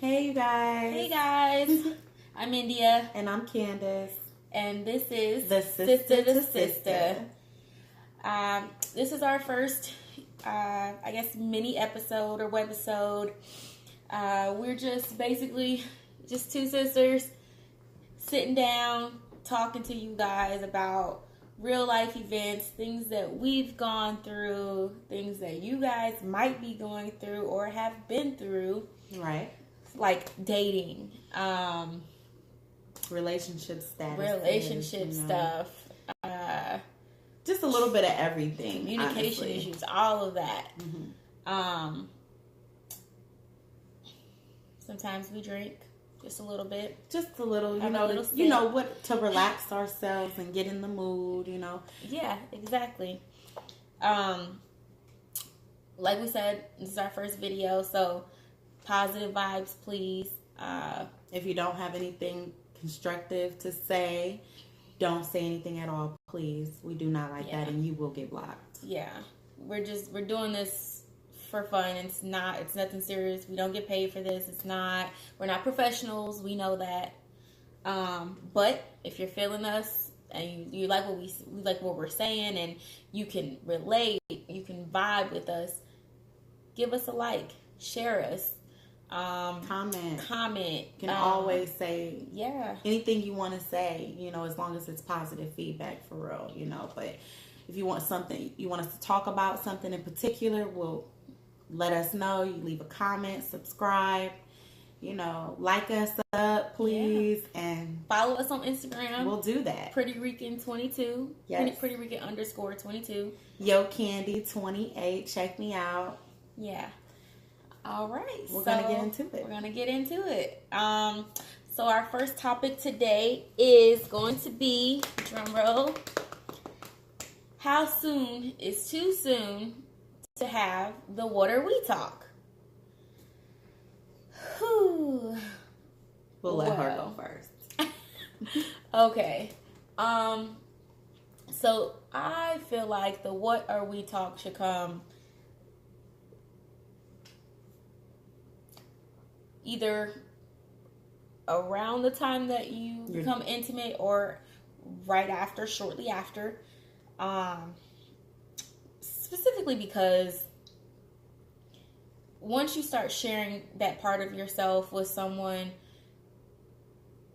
Hey, you guys. Hey guys, I'm India, And I'm Candace. and this is The Sistah2Sistah. This is our first, mini episode or webisode. We're just basically just two sisters sitting down, talking to you guys about real life events, things that we've gone through, things that you guys might be going through or have been through. Right. Like dating, Relationship status. relationship stuff, just a little bit of everything. communication honestly. issues, all of that. Mm-hmm. Sometimes we drink just a little bit. Just a little, Have a little you know sip. what, to relax ourselves and get in the mood, Yeah, exactly. Like we said, this is our first video, so positive vibes, please. If you don't have anything constructive to say, don't say anything at all, please. We do not like that, and you will get blocked. Yeah, we're doing this for fun. It's nothing serious. We don't get paid for this. We're not professionals. We know that. But if you're feeling us and you like what we're saying, and you can relate, you can vibe with us, give us a like, share us. Comment. You can always say anything you want to say, as long as it's positive feedback, for real, but if you want us to talk about something in particular, let us know. You leave a comment, subscribe, like us up, please, and follow us on Instagram. We'll do that. Pretty Rican 22. Yes. Pretty Rican _22. Yo Candy 28. Check me out. Yeah. All right. We're gonna get into it. So our first topic today is going to be, drum roll, how soon is too soon to have the what are we talk? Whew. We'll let her go first. Okay. So I feel like the what are we talk should come either around the time that you become intimate or right after, shortly after. Specifically because once you start sharing that part of yourself with someone,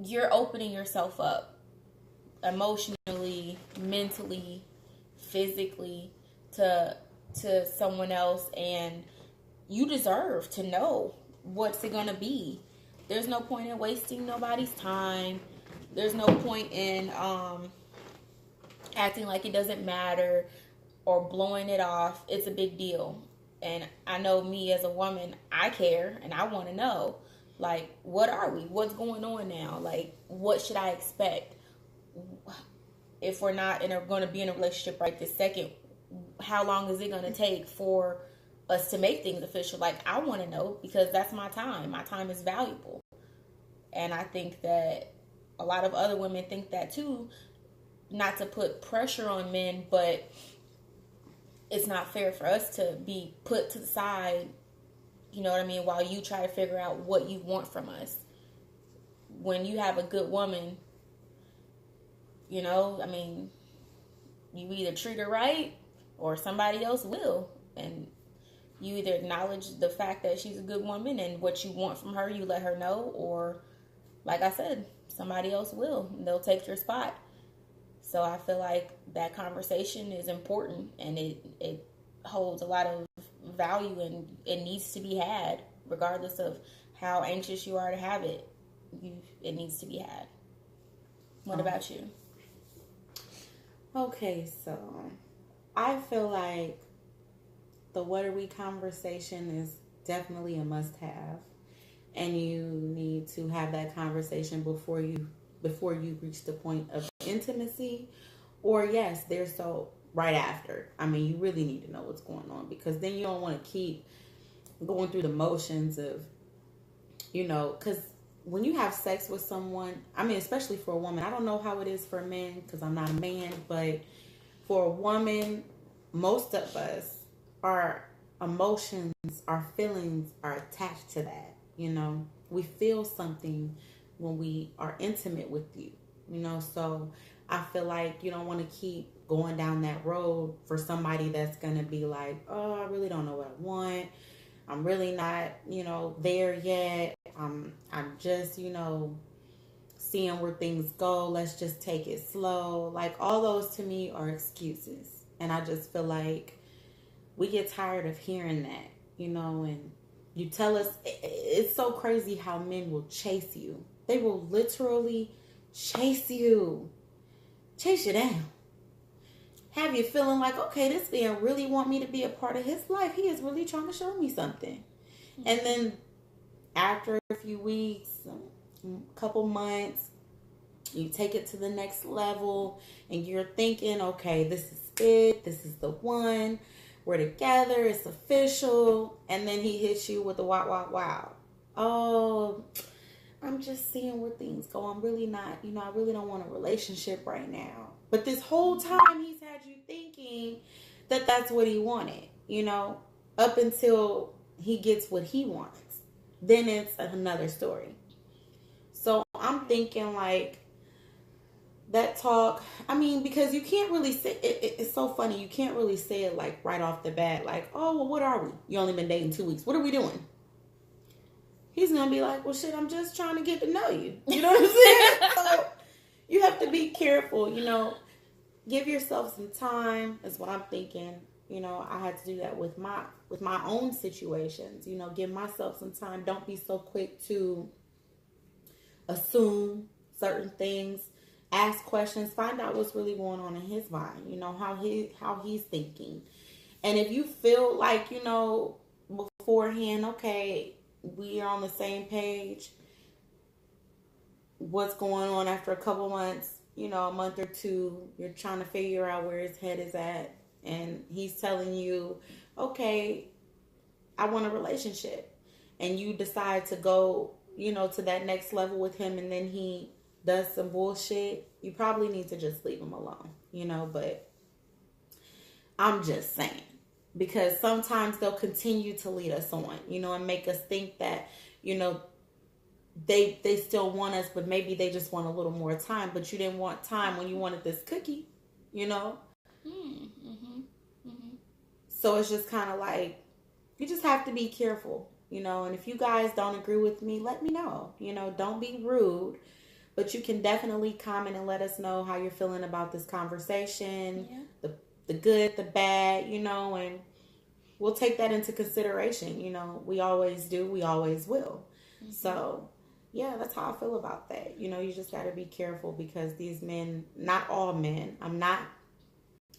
you're opening yourself up emotionally, mentally, physically to someone else, and you deserve to know what's it gonna be. There's no point in wasting nobody's time. There's no point in acting like it doesn't matter or blowing it off. It's a big deal. And I know me as a woman, I care and I want to know, like, what are we? What's going on now? Like, what should I expect? If we're not going to be in a relationship right this second, how long is it going to take for us to make things official? Like, I want to know, because that's my time. My time is valuable. And I think that a lot of other women think that too. Not to put pressure on men, but it's not fair for us to be put to the side, you know what I mean, while you try to figure out what you want from us. When you have a good woman, you either treat her right or somebody else will. And you either acknowledge the fact that she's a good woman and what you want from her, you let her know, or, like I said, somebody else will. And they'll take your spot. So I feel like that conversation is important, and it holds a lot of value, and it needs to be had, regardless of how anxious you are to have it. It needs to be had. What about you? Okay, so I feel like the what are we conversation is definitely a must-have, and you need to have that conversation before you reach the point of intimacy, or right after. You really need to know what's going on, because then you don't want to keep going through the motions of, because when you have sex with someone, especially for a woman, I don't know how it is for men because I'm not a man, but for a woman, most of us, our emotions, our feelings are attached to that. You know, we feel something when we are intimate with you, you know. So I feel like you don't want to keep going down that road for somebody that's going to be like, oh, I really don't know what I want. I'm really not, you know, there yet. I'm just, you know, seeing where things go. Let's just take it slow. Like, all those to me are excuses. And I just feel like we get tired of hearing that, you know, and you tell us, it's so crazy how men will chase you. They will literally chase you, chase you down. Have you feeling like, okay, this man really want me to be a part of his life. He is really trying to show me something. Mm-hmm. And then after a few weeks, a couple months, you take it to the next level and you're thinking, okay, this is it. This is the one. We're together. It's official. And then he hits you with the wow. Oh, I'm just seeing where things go. I'm really not, you know, I really don't want a relationship right now. But this whole time he's had you thinking that that's what he wanted, you know, up until he gets what he wants. Then it's another story. So I'm thinking like that talk, I mean, because you can't really say, it's so funny. You can't really say it like right off the bat, like, oh, well, what are we? You only been dating 2 weeks. What are we doing? He's going to be like, well, shit, I'm just trying to get to know you. You know what I'm saying? So you have to be careful, you know, give yourself some time is what I'm thinking. You know, I had to do that with my own situations, you know, give myself some time. Don't be so quick to assume certain things, ask questions, find out what's really going on in his mind, you know, how he's thinking. And if you feel like, you know, beforehand, okay, we are on the same page, what's going on after a couple months, you know, a month or two, you're trying to figure out where his head is at, and he's telling you, okay, I want a relationship, and you decide to go, you know, to that next level with him, and then he does some bullshit, you probably need to just leave him alone, you know. But I'm just saying, because sometimes they'll continue to lead us on, you know, and make us think that, you know, they still want us, but maybe they just want a little more time. But you didn't want time when you wanted this cookie, you know. Mm-hmm. Mm-hmm. So it's just kind of like, you just have to be careful, you know. And if you guys don't agree with me, let me know, you know. Don't be rude, but you can definitely comment and let us know how you're feeling about this conversation. Yeah. The good, the bad, you know, and we'll take that into consideration. You know, we always do, we always will. Mm-hmm. So yeah, that's how I feel about that. You know, you just got to be careful, because these men, not all men, I'm not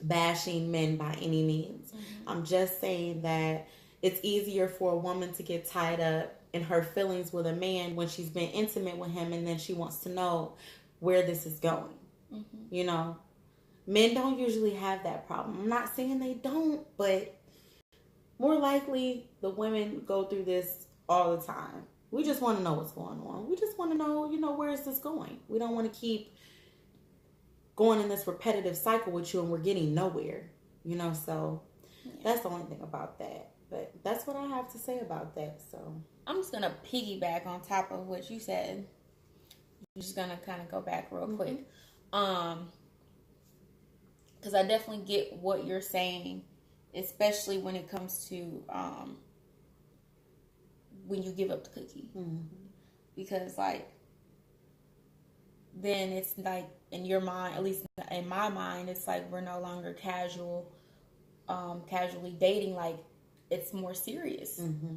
bashing men by any means. Mm-hmm. I'm just saying that it's easier for a woman to get tied up in her feelings with a man when she's been intimate with him, and then she wants to know where this is going. Mm-hmm. You know, men don't usually have that problem. I'm not saying they don't, but more likely the women go through this all the time. We just want to know what's going on. We just want to know, you know, where is this going? We don't want to keep going in this repetitive cycle with you and we're getting nowhere, you know. So that's the only thing about that. But that's what I have to say about that. So I'm just going to piggyback on top of what you said. I'm just going to kind of go back real quick. Because I definitely get what you're saying, especially when it comes to when you give up the cookie. Mm-hmm. Because, like, then it's like, in your mind, at least in my mind, it's like we're no longer casually dating. Like, it's more serious. Mm-hmm.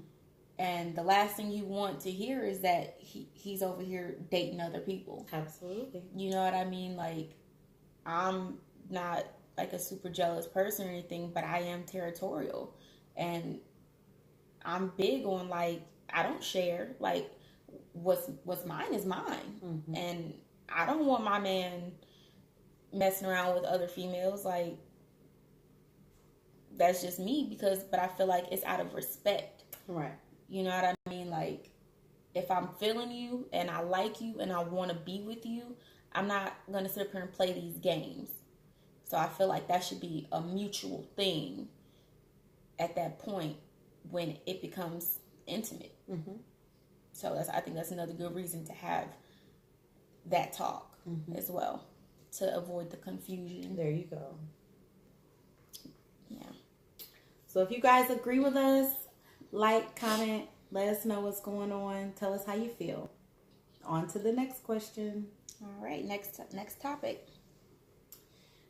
And the last thing you want to hear is that he's over here dating other people. Absolutely. You know what I mean? Like, I'm not like a super jealous person or anything, but I am territorial. And I'm big on, like, I don't share. Like, what's mine is mine. Mm-hmm. And I don't want my man messing around with other females. Like, that's just me, but I feel like it's out of respect. Right. You know what I mean? Like, if I'm feeling you and I like you and I want to be with you, I'm not going to sit up here and play these games. So I feel like that should be a mutual thing at that point when it becomes intimate. Mm-hmm. So I think that's another good reason to have that talk as well, to avoid the confusion. There you go. Yeah. So if you guys agree with us, like, comment, let us know what's going on. Tell us how you feel. On to the next question. All right, next topic.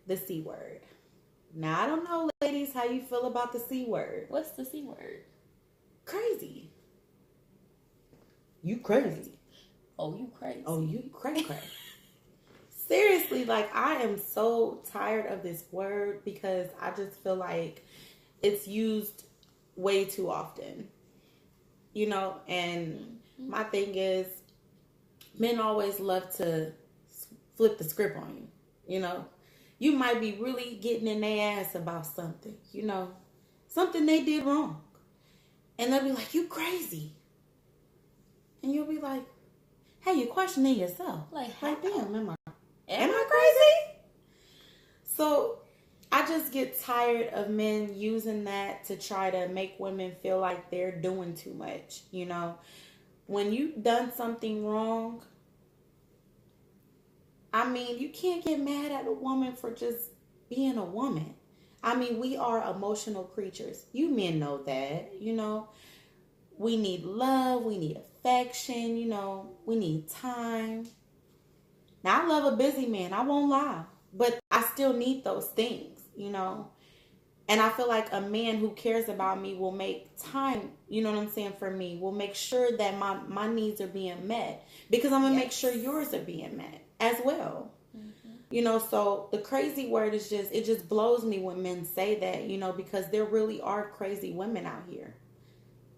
The C word. Now, I don't know, ladies, how you feel about the C word. What's the C word? Crazy. You crazy. Oh, you crazy. Oh, you cray. Seriously, like, I am so tired of this word because I just feel like it's used way too often. You know, and my thing is, men always love to flip the script on you. You know, you might be really getting in their ass about something, you know, something they did wrong. And they'll be like, you crazy. And you'll be like, hey, you're questioning yourself. Like damn, am I crazy? So I just get tired of men using that to try to make women feel like they're doing too much. You know, when you've done something wrong, I mean, you can't get mad at a woman for just being a woman. I mean, we are emotional creatures. You men know that, you know. We need love. We need affection, you know. We need time. Now, I love a busy man. I won't lie. But I still need those things, you know. And I feel like a man who cares about me will make time, you know what I'm saying, for me. Will make sure that my needs are being met. Because I'm going to make sure yours are being met as well. You know, so the crazy word is just, it just blows me when men say that, you know, because there really are crazy women out here.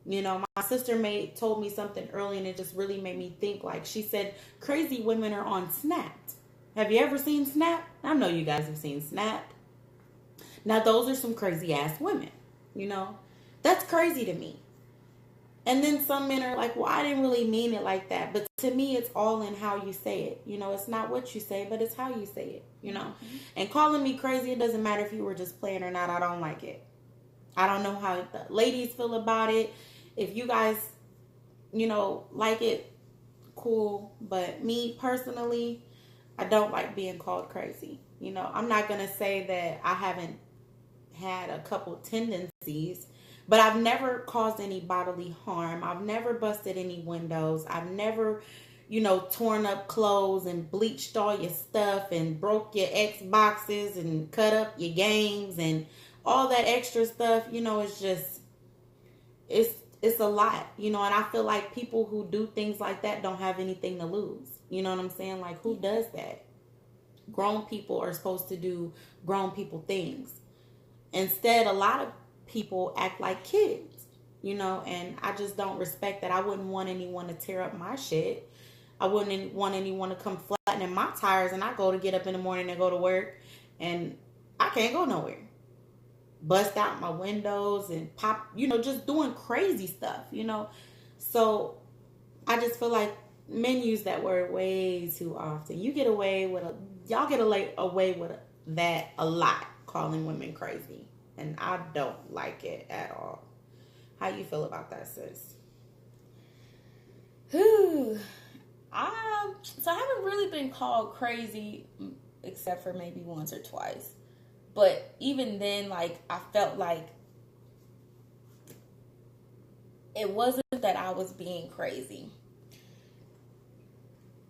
You know, my sister told me something early and it just really made me think. Like, she said, crazy women are on Snapped. Have you ever seen Snap? I know you guys have seen Snap. Now, those are some crazy ass women, you know. That's crazy to me. And then some men are like, well, I didn't really mean it like that. But to me, it's all in how you say it. You know, it's not what you say, but it's how you say it, you know. And calling me crazy, it doesn't matter if you were just playing or not. I don't like it. I don't know how the ladies feel about it. If you guys, you know, like it, cool. But me personally, I don't like being called crazy. You know, I'm not going to say that I haven't had a couple tendencies, but I've never caused any bodily harm. I've never busted any windows. I've never, you know, torn up clothes and bleached all your stuff and broke your Xboxes and cut up your games and all that extra stuff. You know, it's just, it's a lot, you know, and I feel like people who do things like that don't have anything to lose. You know what I'm saying? Like, who does that? Grown people are supposed to do grown people things. Instead, a lot of people act like kids, you know, and I just don't respect that. I wouldn't want anyone to tear up my shit. I wouldn't want anyone to come flattening my tires and I go to get up in the morning and go to work and I can't go nowhere. Bust out my windows and pop, you know, just doing crazy stuff, you know. So I just feel like men use that word way too often. Y'all get away with that a lot, calling women crazy. And I don't like it at all. How you feel about that, sis? So I haven't really been called crazy except for maybe once or twice. But even then, like, I felt like it wasn't that I was being crazy.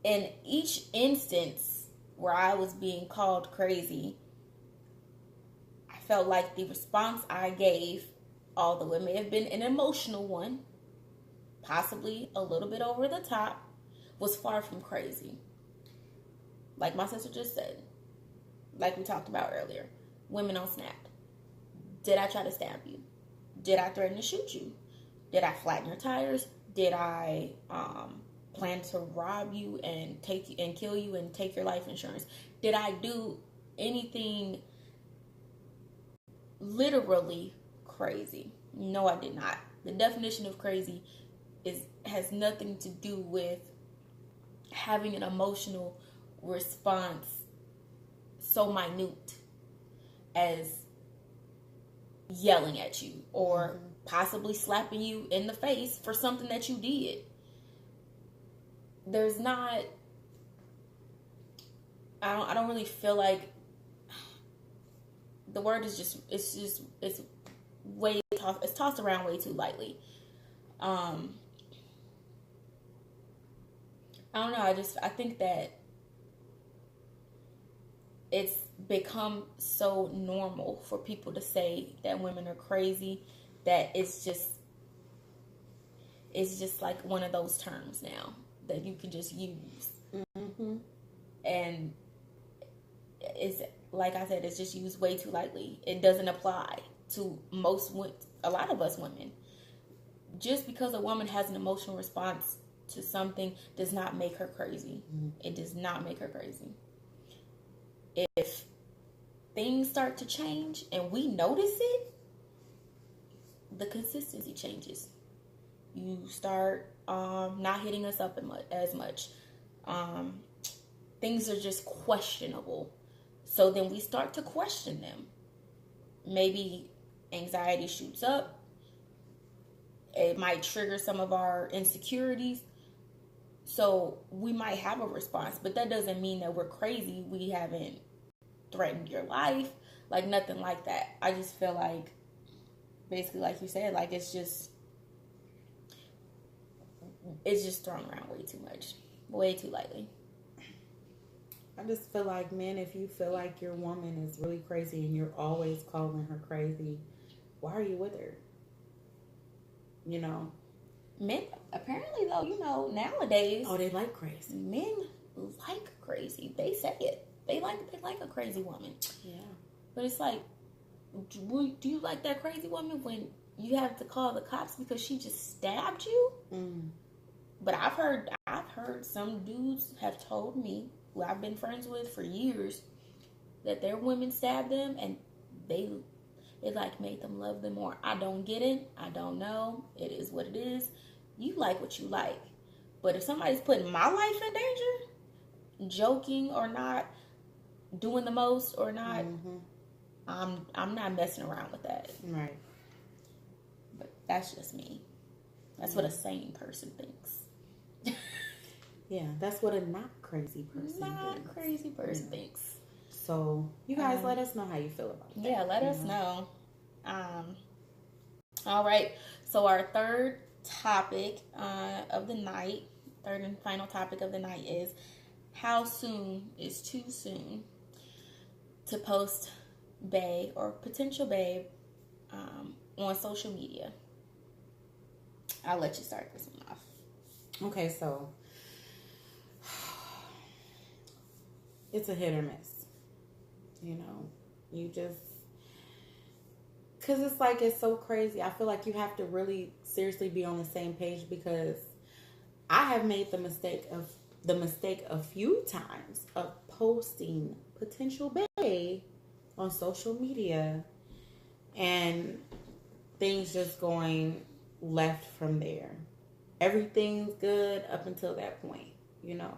In each instance where I was being called crazy, I felt like the response I gave, although it may have been an emotional one, possibly a little bit over the top, was far from crazy. Like my sister just said, like we talked about earlier. Women on Snap. Did I try to stab you? Did I threaten to shoot you? Did I flatten your tires? Did I plan to rob you and kill you and take your life insurance? Did I do anything literally crazy? No, I did not. The definition of crazy has nothing to do with having an emotional response so minute as yelling at you or possibly slapping you in the face for something that you did. there's not, I don't really feel like, the word is just, it's way, it's tossed around way too lightly. I don't know, I think that it's become so normal for people to say that women are crazy that it's just like one of those terms now that you can just use. Mm-hmm. And it's, like I said, it's just used way too lightly. It doesn't apply to a lot of us women. Just because a woman has an emotional response to something does not make her crazy. Mm-hmm. It does not make her crazy. If things start to change and we notice it, the consistency changes. You start not hitting us up as much. Things are just questionable. So then we start to question them. Maybe anxiety shoots up. It might trigger some of our insecurities. So we might have a response, but that doesn't mean that we're crazy. We haven't threatened your life, like nothing like that. I just feel like, basically, like you said, like it's just thrown around way too much, way too lightly. I just feel like, men, if you feel like your woman is really crazy and you're always calling her crazy, why are you with her? You know? Men, apparently, though, you know, nowadays... Oh, they like crazy. Men like crazy. They say it. They like a crazy woman. Yeah. But it's like, do you like that crazy woman when you have to call the cops because she just stabbed you? Mm. But I've heard some dudes have told me, who I've been friends with for years, that their women stabbed them and it like made them love them more. I don't get it. I don't know. It is what it is. You like what you like. But if somebody's putting my life in danger, joking or not, doing the most or not, I'm not messing around with that. Right. But that's just me. That's what a sane person thinks. Yeah, that's what a not crazy person thinks. So, you guys let us know how you feel about that. Yeah, let us know. All right. So, our third topic of the night, third and final topic of the night is, how soon is too soon to post bae or potential babe on social media? I'll let you start this one off. Okay, so it's a hit or miss. You know, you just, because it's like, it's so crazy. I feel like you have to really seriously be on the same page, because I have made the mistake a few times of posting potential bae on social media and things just going left from there. Everything's good up until that point, you know.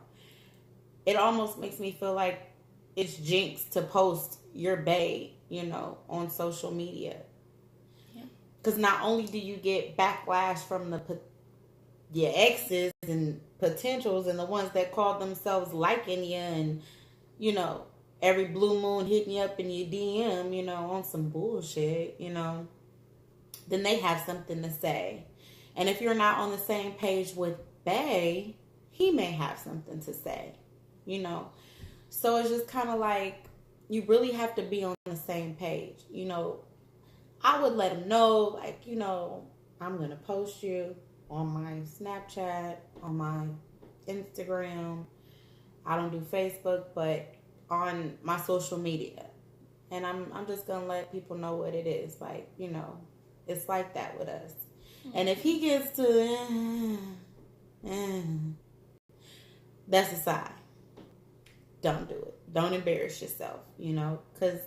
It almost makes me feel like it's jinx to post your bae, you know, on social media. Yeah. Because not only do you get backlash from your exes and potentials and the ones that call themselves liking you and, you know, every blue moon hitting you up in your DM, you know, on some bullshit, you know, then they have something to say. And if you're not on the same page with bae, he may have something to say, you know. So it's just kind of like, you really have to be on the same page. You know, I would let him know, like, you know, I'm going to post you on my Snapchat, on my Instagram. I don't do Facebook, but on my social media. And I'm just going to let people know what it is. Like, you know, it's like that with us. And if he gets to, that's a sign. Don't do it. Don't embarrass yourself, you know, because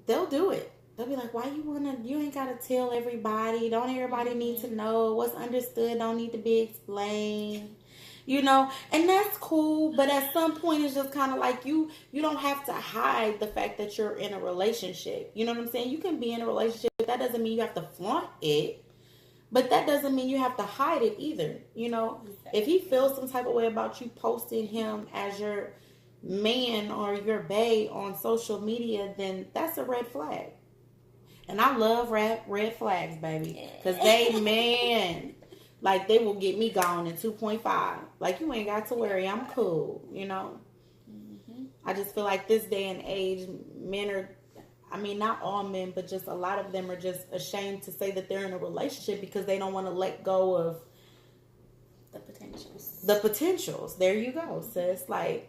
they'll do it. They'll be like, why you ain't got to tell everybody. Don't everybody need to know. What's understood don't need to be explained, you know, and that's cool. But at some point, it's just kind of like you don't have to hide the fact that you're in a relationship. You know what I'm saying? You can be in a relationship, but that doesn't mean you have to flaunt it. But that doesn't mean you have to hide it either. If he feels some type of way about you posting him as your man or your bae on social media, then that's a red flag. And I love red flags, baby. Because man, like, they will get me gone in 2.5. Like, you ain't got to worry. I'm cool, Mm-hmm. I just feel like this day and age, men are, not all men, but just a lot of them are just ashamed to say that they're in a relationship because they don't want to let go of the potentials. There you go, sis. Like,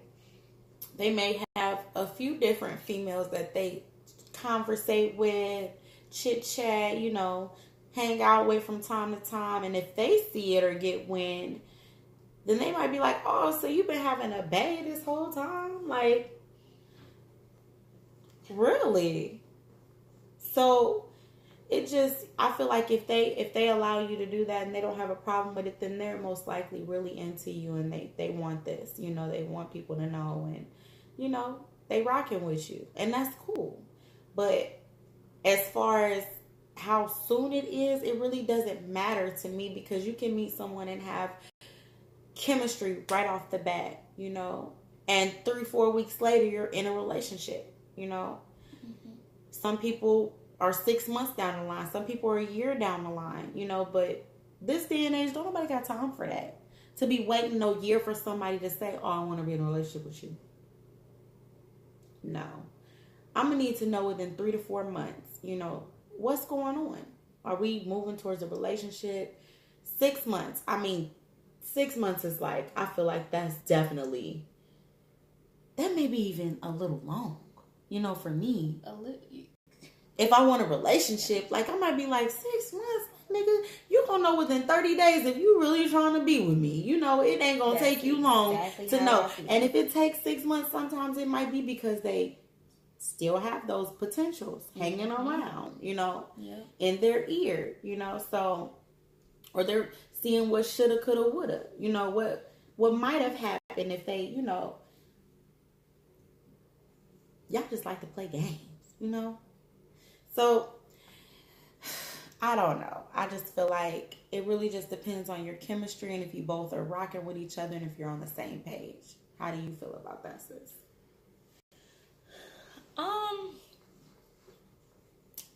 they may have a few different females that they conversate with, chit chat, hang out with from time to time. And if they see it or get wind, then they might be like, oh, so you've been having a bae this whole time? Like, really? So I feel like if they allow you to do that and they don't have a problem with it, then they're most likely really into you and they want this. They want people to know, and they rocking with you, and that's cool. But as far as how soon it is, it really doesn't matter to me, because you can meet someone and have chemistry right off the bat, and 3-4 weeks later you're in a relationship. Mm-hmm. Some people are 6 months down the line, some people are a year down the line, but this day and age, don't nobody got time for that, to be waiting no year for somebody to say, oh, I want to be in a relationship with you. No, I'm gonna need to know within 3 to 4 months, what's going on. Are we moving towards a relationship? 6 months. 6 months is like, I feel like that's definitely, that may be even a little long, for me. A little. If I want a relationship, like, I might be like, 6 months, nigga, you gonna know within 30 days if you really trying to be with me. It ain't gonna take you long to know. And if it takes 6 months, sometimes it might be because they still have those potentials hanging around, in their ear, so, or they're seeing what shoulda, coulda, woulda, what might have happened if they, y'all just like to play games, so I don't know. I just feel like it really just depends on your chemistry and if you both are rocking with each other and if you're on the same page. How do you feel about that, sis?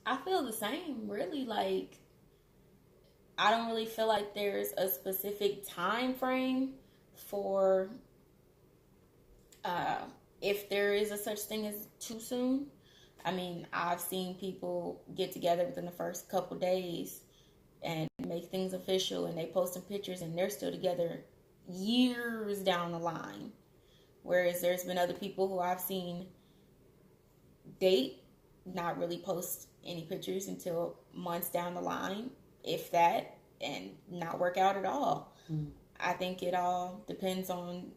I feel the same, really. Like, I don't really feel like there's a specific time frame for if there is a such thing as too soon. I've seen people get together within the first couple days and make things official, and they post some pictures and they're still together years down the line. Whereas there's been other people who I've seen date, not really post any pictures until months down the line, if that, and not work out at all. Mm. I think it all depends on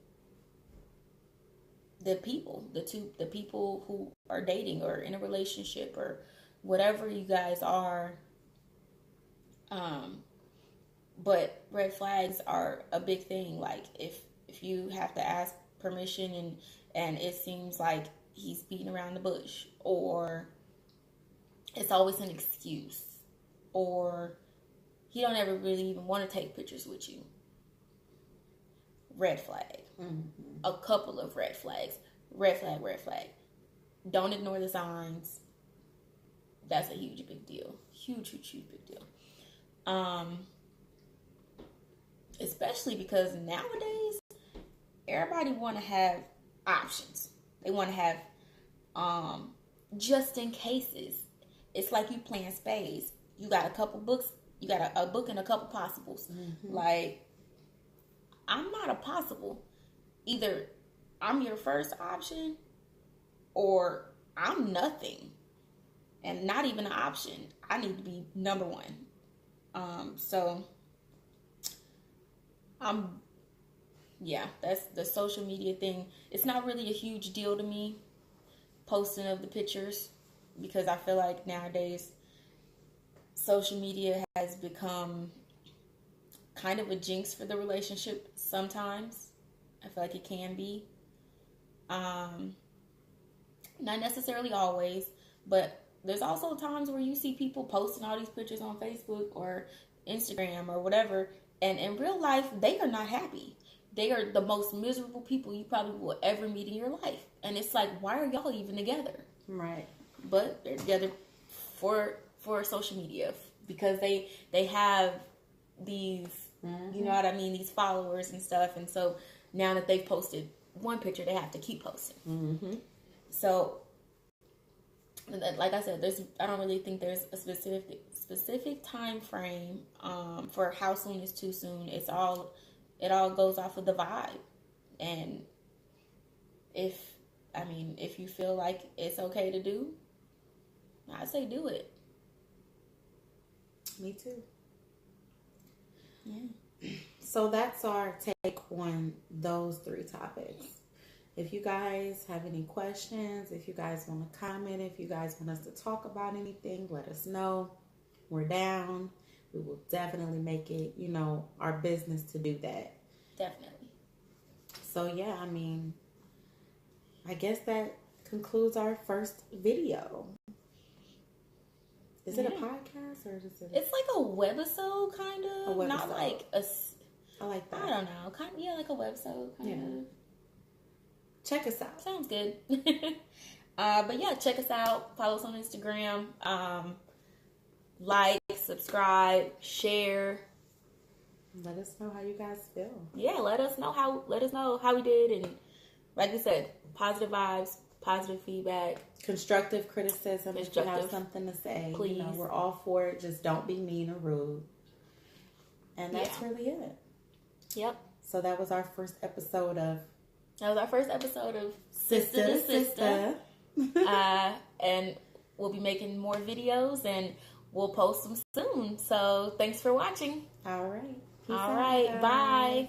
the people, the people who are dating or in a relationship or whatever you guys are. But red flags are a big thing. Like, if you have to ask permission and it seems like he's beating around the bush, or it's always an excuse, or he don't ever really even want to take pictures with you. Red flag. Mm-hmm. A couple of red flags. Red flag, red flag. Don't ignore the signs. That's a huge, big deal. Huge, huge, huge, big deal. Especially because nowadays, everybody want to have options. They want to have just in cases. It's like you playing spades. You got a couple books. You got a book and a couple possibles. Mm-hmm. Like, I'm not a possible. Either I'm your first option or I'm nothing. And not even an option. I need to be number one. So that's the social media thing. It's not really a huge deal to me, posting of the pictures, because I feel like nowadays social media has become kind of a jinx for the relationship sometimes. I feel like it can be. Not necessarily always, but there's also times where you see people posting all these pictures on Facebook or Instagram or whatever, and in real life, they are not happy. They are the most miserable people you probably will ever meet in your life. And it's like, why are y'all even together? Right. But they're together for social media because they have these, you know what I mean, these followers and stuff. And so now that they've posted one picture, they have to keep posting. Mm-hmm. So, like I said, I don't really think there's a specific time frame for how soon is too soon. It all goes off of the vibe. And if you feel like it's okay to do, I say do it. Me too. Yeah. So that's our take on those 3 topics. If you guys have any questions, if you guys want to comment, if you guys want us to talk about anything, let us know. We're down. We will definitely make it, our business to do that. Definitely. So yeah, I guess that concludes our first video. Is it a podcast or is it? It's like a webisode, kind of. A webisode. Not like a. I like that. I don't know. Kind of, like a webisode, kind of. Check us out. Sounds good. But yeah, check us out. Follow us on Instagram. Like, subscribe, share. Let us know how you guys feel. Yeah, let us know how we did, and like we said, positive vibes, positive feedback, constructive criticism. If you have something to say, please. We're all for it. Just don't be mean or rude. And that's really it. Yep. So that was our first episode of Sistah2Sistah. And we'll be making more videos, and we'll post them soon. So thanks for watching. All right. All right. Bye.